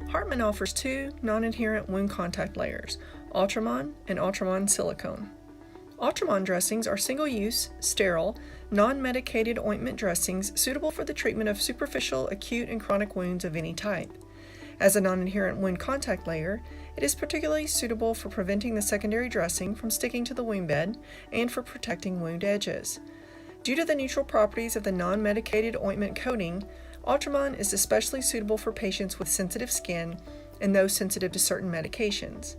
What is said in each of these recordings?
Hartman offers two non-adherent wound contact layers, Ultramon and Ultramon Silicone. Ultramon dressings are single-use, sterile, non-medicated ointment dressings suitable for the treatment of superficial, acute, and chronic wounds of any type. As a non-adherent wound contact layer, it is particularly suitable for preventing the secondary dressing from sticking to the wound bed and for protecting wound edges. Due to the neutral properties of the non-medicated ointment coating, Ultramon is especially suitable for patients with sensitive skin and those sensitive to certain medications.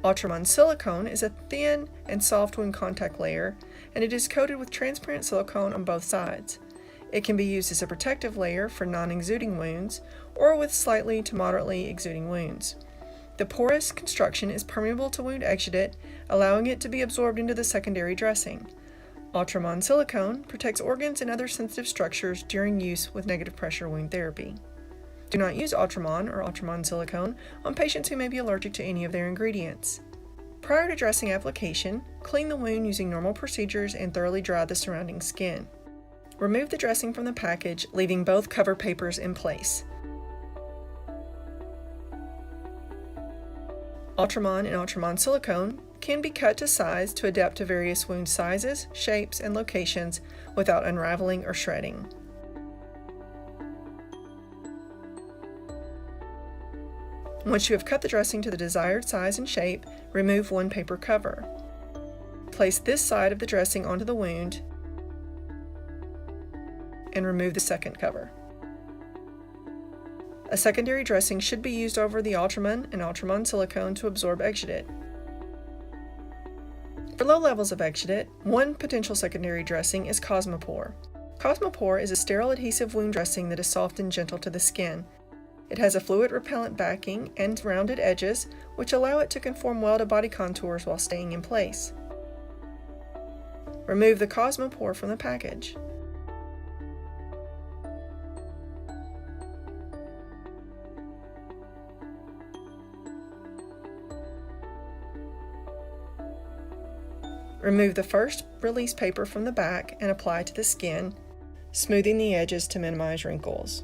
Ultramon Silicone is a thin and soft wound contact layer, and it is coated with transparent silicone on both sides. It can be used as a protective layer for non-exuding wounds or with slightly to moderately exuding wounds. The porous construction is permeable to wound exudate, allowing it to be absorbed into the secondary dressing. Ultramon Silicone protects organs and other sensitive structures during use with negative pressure wound therapy. Do not use Ultramon or Ultramon Silicone on patients who may be allergic to any of their ingredients. Prior to dressing application, clean the wound using normal procedures and thoroughly dry the surrounding skin. Remove the dressing from the package, leaving both cover papers in place. Ultramon and Ultramon Silicone can be cut to size to adapt to various wound sizes, shapes, and locations without unraveling or shredding. Once you have cut the dressing to the desired size and shape, remove one paper cover. Place this side of the dressing onto the wound and remove the second cover. A secondary dressing should be used over the Ultramon and Ultramon Silicone to absorb exudate. For low levels of exudate, one potential secondary dressing is Cosmopore. Cosmopore is a sterile adhesive wound dressing that is soft and gentle to the skin. It has a fluid-repellent backing and rounded edges, which allow it to conform well to body contours while staying in place. Remove the Cosmopore from the package. Remove the first release paper from the back and apply to the skin, smoothing the edges to minimize wrinkles.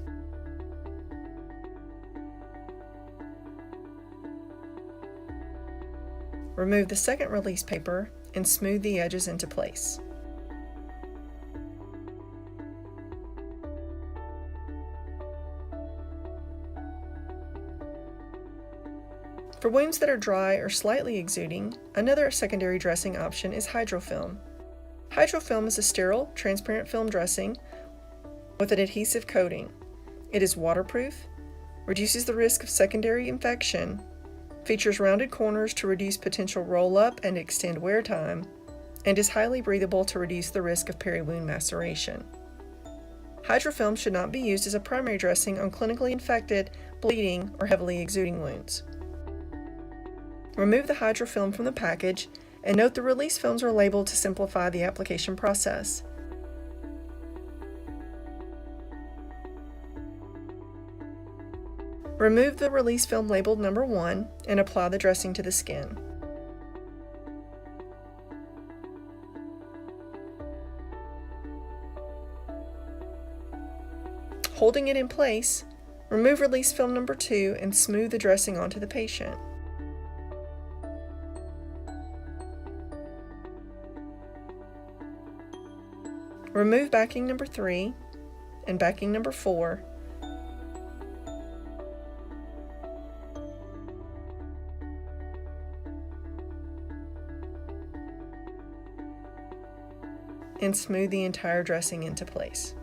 Remove the second release paper and smooth the edges into place. For wounds that are dry or slightly exuding, another secondary dressing option is Hydrofilm. Hydrofilm is a sterile, transparent film dressing with an adhesive coating. It is waterproof, reduces the risk of secondary infection, features rounded corners to reduce potential roll-up and extend wear time, and is highly breathable to reduce the risk of peri-wound maceration. Hydrofilm should not be used as a primary dressing on clinically infected, bleeding, or heavily exuding wounds. Remove the Hydrofilm from the package and note the release films are labeled to simplify the application process. Remove the release film labeled number 1 and apply the dressing to the skin. Holding it in place, remove release film number 2 and smooth the dressing onto the patient. Remove backing number 3 and backing number 4. And smooth the entire dressing into place.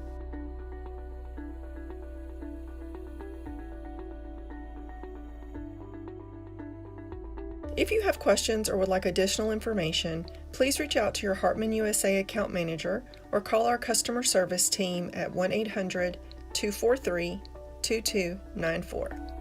If you have questions or would like additional information, please reach out to your Hartman USA account manager or call our customer service team at 1-800-243-2294.